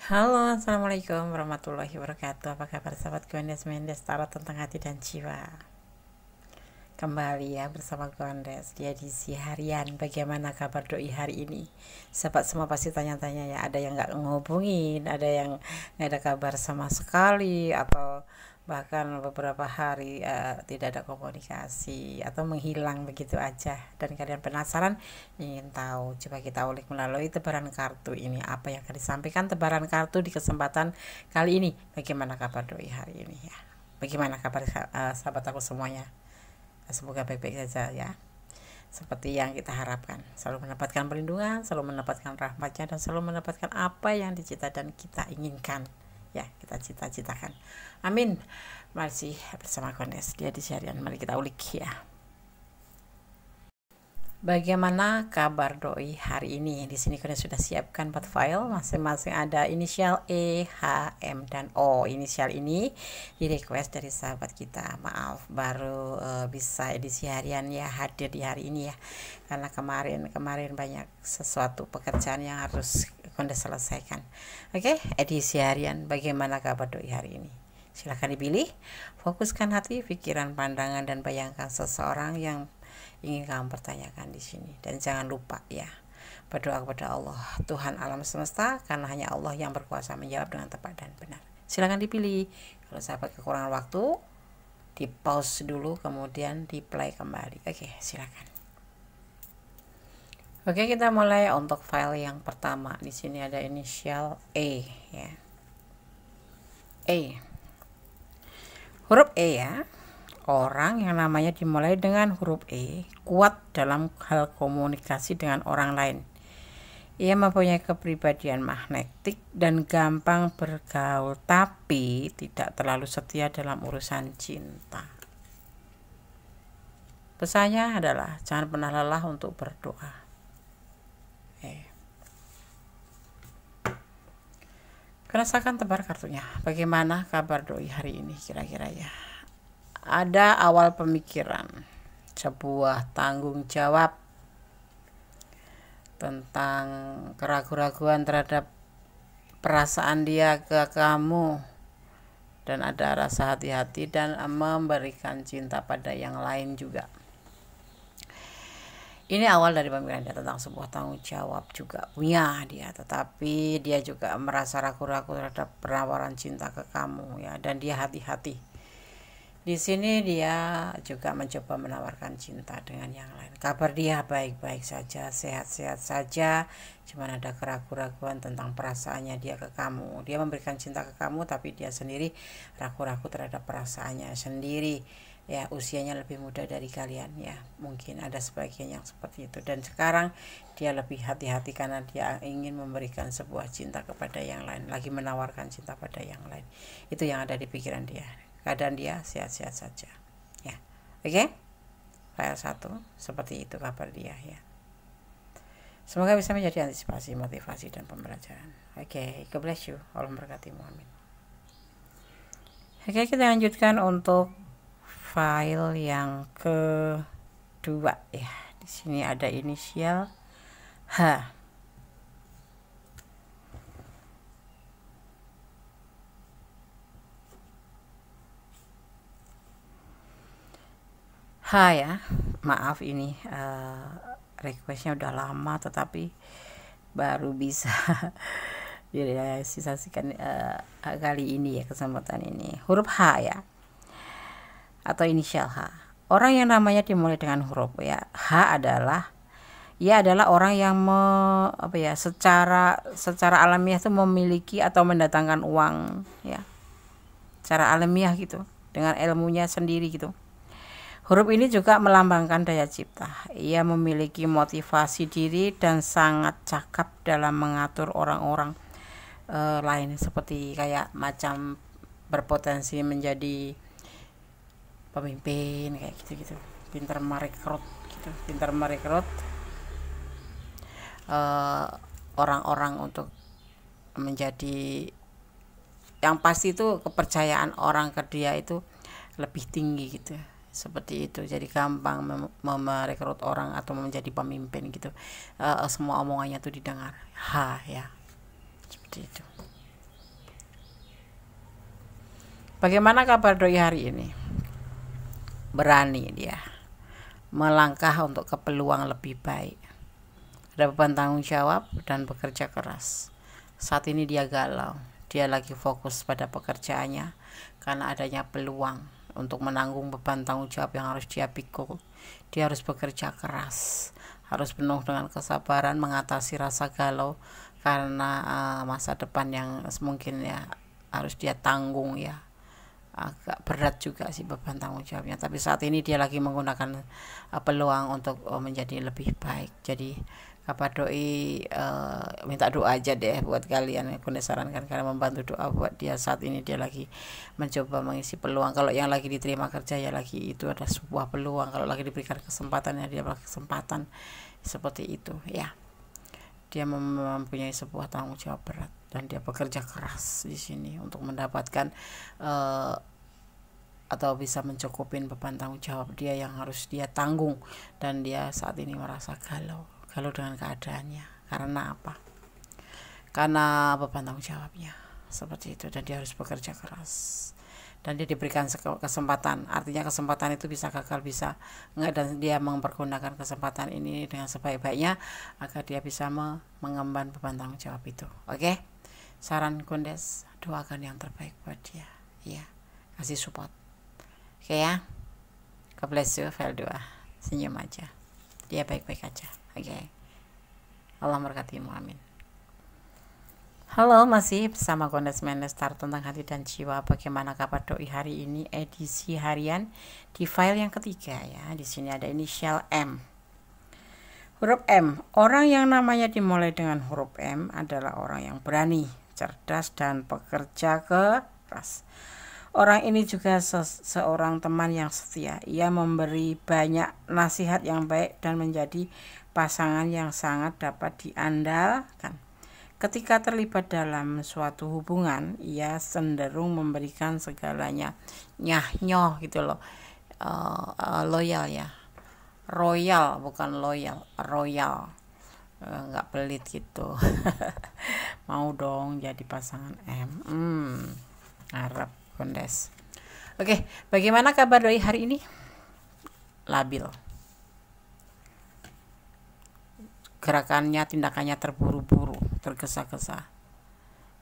Halo, assalamualaikum warahmatullahi wabarakatuh. Apa kabar sahabat Gondes Mendes Tarot tentang hati dan jiwa? Kembali ya bersama Gondes di edisi harian. Bagaimana kabar doi hari ini? Sahabat semua pasti tanya-tanya ya. Ada yang nggak ngehubungin, ada yang nggak ada kabar sama sekali, atau bahkan beberapa hari tidak ada komunikasi atau menghilang begitu aja, dan kalian penasaran ingin tahu. Coba kita ulik melalui tebaran kartu ini, apa yang akan disampaikan tebaran kartu di kesempatan kali ini. Bagaimana kabar doi hari ini ya? Bagaimana kabar sahabat aku semuanya? Semoga baik-baik saja ya, seperti yang kita harapkan, selalu mendapatkan perlindungan, selalu mendapatkan rahmatnya, dan selalu mendapatkan apa yang dicita dan kita inginkan ya, kita cita-citakan. Amin. Masih bersama Gondes dia di harian, mari kita ulik ya. Bagaimana kabar doi hari ini? Di sini kalian sudah siapkan 4 file, masing-masing ada inisial E, H, M, dan O. Inisial ini di request dari sahabat kita. Maaf baru bisa edisi harian ya, hadir di hari ini ya. Karena kemarin banyak sesuatu pekerjaan yang harus Gondes selesaikan. Oke, edisi harian. Bagaimana kabar doi hari ini? Silahkan dipilih. Fokuskan hati, pikiran, pandangan, dan bayangkan seseorang yang ingin kamu pertanyakan di sini. Dan jangan lupa ya, berdoa kepada Allah, Tuhan alam semesta, karena hanya Allah yang berkuasa menjawab dengan tepat dan benar. Silakan dipilih. Kalau sahabat kekurangan waktu, di pause dulu, kemudian di play kembali. Oke, silakan. Oke, kita mulai untuk file yang pertama. Di sini ada inisial E ya. E. Huruf E ya. Orang yang namanya dimulai dengan huruf E kuat dalam hal komunikasi dengan orang lain. Ia mempunyai kepribadian magnetik dan gampang bergaul, tapi tidak terlalu setia dalam urusan cinta. Pesannya adalah jangan pernah lelah untuk berdoa. Rasakan tebar kartunya. Bagaimana kabar doi hari ini kira-kira ya? Ada awal pemikiran, sebuah tanggung jawab tentang keraguan-raguan terhadap perasaan dia ke kamu, dan ada rasa hati-hati dan memberikan cinta pada yang lain juga. Ini awal dari pemikiran dia tentang sebuah tanggung jawab juga punya dia, tetapi dia juga merasa ragu-ragu terhadap penawaran cinta ke kamu ya, dan dia hati-hati. Di sini dia juga mencoba menawarkan cinta dengan yang lain. Kabar dia baik-baik saja, sehat-sehat saja. Cuman ada keraguan-raguan tentang perasaannya dia ke kamu. Dia memberikan cinta ke kamu, tapi dia sendiri ragu-ragu terhadap perasaannya sendiri. Ya, usianya lebih muda dari kalian ya. Mungkin ada sebagian yang seperti itu. Dan sekarang dia lebih hati-hati karena dia ingin memberikan sebuah cinta kepada yang lain. Lagi menawarkan cinta pada yang lain. Itu yang ada di pikiran dia. Keadaan dia sehat-sehat saja ya. Oke, file 1 seperti itu kabar dia ya. Semoga bisa menjadi antisipasi, motivasi, dan pembelajaran. Oke, God bless you. Allah memberkatimu, amin. Oke, kita lanjutkan untuk file yang kedua ya. Di sini ada inisial H. Ya, maaf ini requestnya udah lama tetapi baru bisa direalisasikan kali ini ya, kesempatan ini. Huruf H ya, atau inisial H. Orang yang namanya dimulai dengan huruf ya H adalah, ia adalah orang yang secara alamiah itu memiliki atau mendatangkan uang ya, secara alamiah gitu, dengan ilmunya sendiri gitu. Huruf ini juga melambangkan daya cipta. Ia memiliki motivasi diri dan sangat cakap dalam mengatur orang-orang lain, seperti kayak macam berpotensi menjadi pemimpin kayak gitu-gitu. Pintar merekrut gitu, pintar merekrut orang-orang untuk menjadi, yang pasti itu kepercayaan orang ke dia itu lebih tinggi gitu. Seperti itu, jadi gampang merekrut orang atau menjadi pemimpin gitu. Semua omongannya tuh didengar. Ya, seperti itu. Bagaimana kabar doi hari ini? Berani dia melangkah untuk ke peluang lebih baik. Ada beban tanggung jawab dan bekerja keras. Saat ini dia galau. Dia lagi fokus pada pekerjaannya karena adanya peluang untuk menanggung beban tanggung jawab yang harus dia pikul. Dia harus bekerja keras, harus penuh dengan kesabaran mengatasi rasa galau karena masa depan yang mungkin ya harus dia tanggung ya. Agak berat juga sih beban tanggung jawabnya, tapi saat ini dia lagi menggunakan peluang untuk menjadi lebih baik. Jadi kabar doi minta doa aja deh buat kalian. Aku sarankan karena membantu doa buat dia. Saat ini dia lagi mencoba mengisi peluang. Kalau yang lagi diterima kerja ya lagi itu ada sebuah peluang. Kalau lagi diberikan kesempatan ya dia kesempatan seperti itu ya. Dia mempunyai sebuah tanggung jawab berat dan dia bekerja keras di sini untuk mendapatkan atau bisa mencukupin beban tanggung jawab dia yang harus dia tanggung. Dan dia saat ini merasa galau dengan keadaannya. Karena apa? Karena beban tanggung jawabnya seperti itu, dan dia harus bekerja keras. Dan dia diberikan kesempatan, artinya kesempatan itu bisa gagal, bisa enggak, dan dia mempergunakan kesempatan ini dengan sebaik-baiknya agar dia bisa mengemban beban tanggung jawab itu. Oke? Saran Kundes, doakan yang terbaik buat dia ya, kasih support. Oke ya, God bless you. File 2, senyum aja, dia baik-baik aja. Oke, Allah memberkatimu, amin. Halo, masih bersama Kundes Mendes tentang hati dan jiwa. Bagaimana kabar doi hari ini? Edisi harian di file yang ketiga ya. Di sini ada inisial M. Huruf M. Orang yang namanya dimulai dengan huruf M adalah orang yang berani, cerdas, dan pekerja keras. Orang ini juga seorang teman yang setia. Ia memberi banyak nasihat yang baik dan menjadi pasangan yang sangat dapat diandalkan. Ketika terlibat dalam suatu hubungan, ia cenderung memberikan segalanya. Nyah-nyoh gitu loh. Loyal ya. Royal, bukan loyal, royal. Nggak pelit gitu. Mau dong jadi pasangan M. Harap Kundes. Oke, bagaimana kabar doi hari ini? Labil. Gerakannya, tindakannya terburu-buru, tergesa-gesa.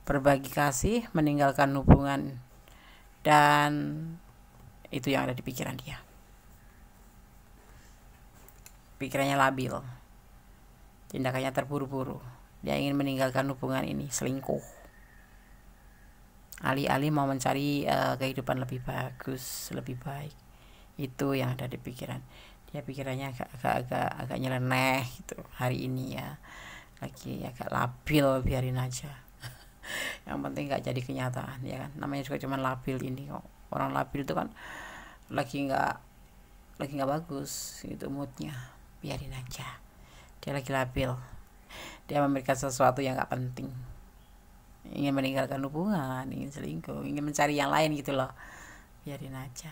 Berbagi kasih, meninggalkan hubungan, dan itu yang ada di pikiran dia. Pikirannya labil, tindakannya terburu-buru. Dia ingin meninggalkan hubungan ini, selingkuh. Alih-alih mau mencari kehidupan lebih bagus, lebih baik. Itu yang ada di pikiran. Dia pikirannya agak nyeleneh gitu hari ini ya. Lagi agak labil, biarin aja. Yang penting gak jadi kenyataan ya kan. Namanya juga cuma labil ini kok. Orang labil itu kan lagi nggak bagus gitu moodnya. Biarin aja. Dia lagi labil. Dia memberikan sesuatu yang gak penting. Ingin meninggalkan hubungan, ingin selingkuh, ingin mencari yang lain gitu loh. Biarin aja.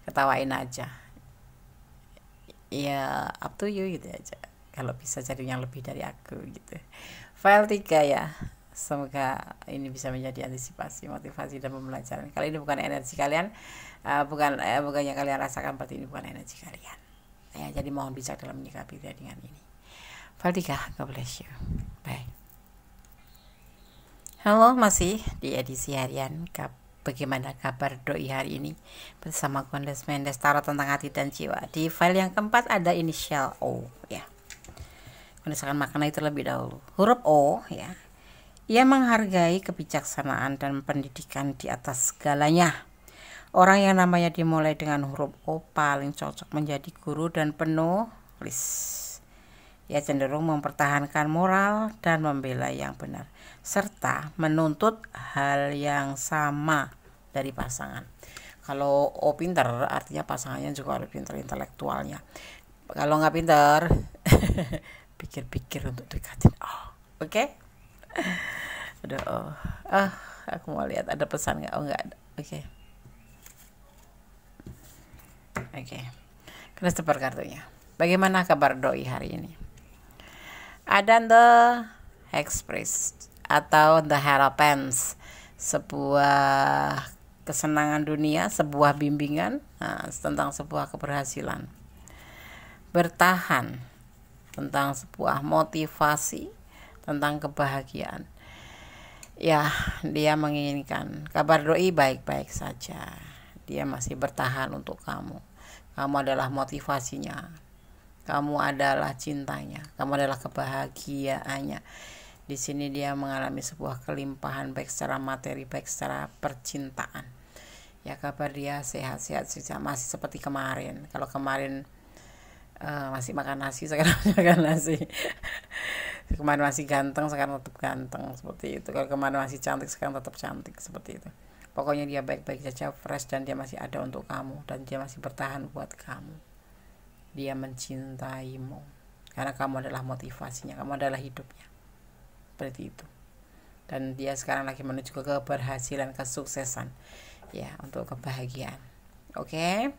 Ketawain aja. Ya up to you gitu aja. Kalau bisa cari yang lebih dari aku gitu. File 3 ya. Semoga ini bisa menjadi antisipasi, motivasi, dan pembelajaran. Kali ini bukan energi kalian, bukannya kalian rasakan, berarti ini bukan energi kalian ya. Jadi mohon bijak dalam menyikapi dengan ini. File 3, God bless you. Bye. Halo, masih di edisi harian. Bagaimana kabar doi hari ini? Bersama Kundes Mendes Tarot tentang hati dan jiwa. Di file yang keempat ada inisial O ya. Kundes akan makna itu terlebih dahulu. Huruf O ya. Ia menghargai kebijaksanaan dan pendidikan di atas segalanya. Orang yang namanya dimulai dengan huruf O paling cocok menjadi guru dan penulis. Ia cenderung mempertahankan moral dan membela yang benar, serta menuntut hal yang sama dari pasangan. Kalau O pinter, artinya pasangannya juga harus pinter intelektualnya. Kalau nggak pinter, pikir-pikir untuk dekatin O. Oke? Aduh, aku mau lihat ada pesan nggak? Oh nggak ada. Oke. Kita sebar kartunya. Bagaimana kabar doi hari ini? Ada The Express atau The Hierophants, sebuah kesenangan dunia, sebuah bimbingan, tentang sebuah keberhasilan. Bertahan, tentang sebuah motivasi, tentang kebahagiaan. Ya, dia menginginkan kabar doi baik-baik saja. Dia masih bertahan untuk kamu. Kamu adalah motivasinya. Kamu adalah cintanya. Kamu adalah kebahagiaannya. Di sini dia mengalami sebuah kelimpahan baik secara materi, baik secara percintaan. Ya, kabar dia sehat-sehat saja, masih seperti kemarin. Kalau kemarin masih makan nasi, sekarang makan nasi. Kemarin masih ganteng, sekarang tetap ganteng, seperti itu. Kalau kemarin masih cantik, sekarang tetap cantik, seperti itu. Pokoknya dia baik-baik saja, fresh, dan dia masih ada untuk kamu, dan dia masih bertahan buat kamu. Dia mencintaimu karena kamu adalah motivasinya, kamu adalah hidupnya, seperti itu. Dan dia sekarang lagi menuju ke keberhasilan, kesuksesan, ya, untuk kebahagiaan. Oke.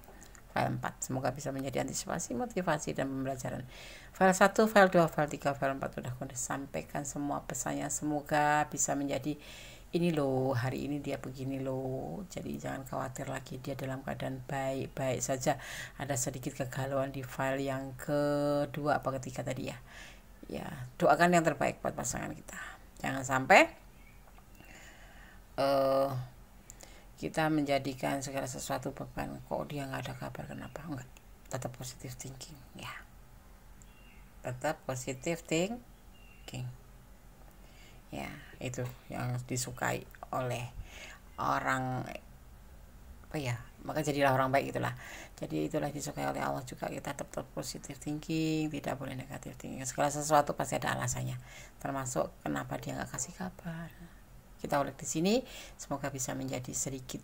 File 4 semoga bisa menjadi antisipasi, motivasi, dan pembelajaran. File 1, file 2, file 3, file 4 sudah aku sampaikan semua pesannya. Semoga bisa menjadi ini loh, hari ini dia begini loh. Jadi jangan khawatir lagi, dia dalam keadaan baik-baik saja. Ada sedikit kegalauan di file yang kedua apa ketiga tadi ya. Ya, doakan yang terbaik buat pasangan kita. Jangan sampai kita menjadikan segala sesuatu beban. Kok dia nggak ada kabar, kenapa? Enggak, tetap positive thinking ya, tetap positive thinking ya. Itu yang disukai oleh orang, apa ya, maka jadilah orang baik, itulah. Jadi itulah disukai oleh Allah juga. Kita tetap positive thinking, tidak boleh negative thinking. Segala sesuatu pasti ada alasannya, termasuk kenapa dia nggak kasih kabar. Kita ulik di sini, semoga bisa menjadi sedikit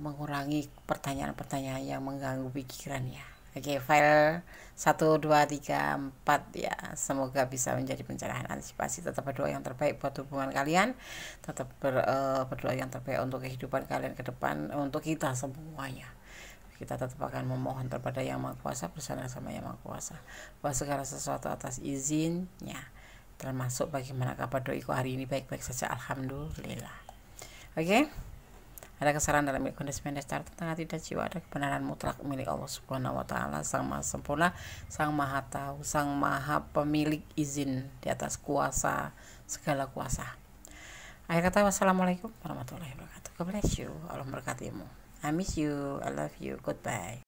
mengurangi pertanyaan-pertanyaan yang mengganggu pikiran ya. Oke, file 1, 2, 3, 4 ya. Semoga bisa menjadi pencerahan, antisipasi. Tetap berdoa yang terbaik buat hubungan kalian. Tetap berdoa yang terbaik untuk kehidupan kalian ke depan, untuk kita semuanya. Kita tetap akan memohon kepada Yang Maha Kuasa, bersama sama Yang Maha Kuasa, bahwa segala sesuatu atas izinnya, termasuk bagaimana kabar doiku hari ini baik-baik saja, alhamdulillah. Oke. Ada kesalahan dalam kondisi mendasar tentang hati dan jiwa, ada kebenaran mutlak milik Allah Subhanahu wa taala, Sang Maha Sempurna, Sang Maha Tahu, Sang Maha Pemilik izin di atas kuasa segala kuasa. Akhir kata, wassalamualaikum warahmatullahi wabarakatuh. God bless you. Allah memberkatimu. I miss you. I love you. Goodbye.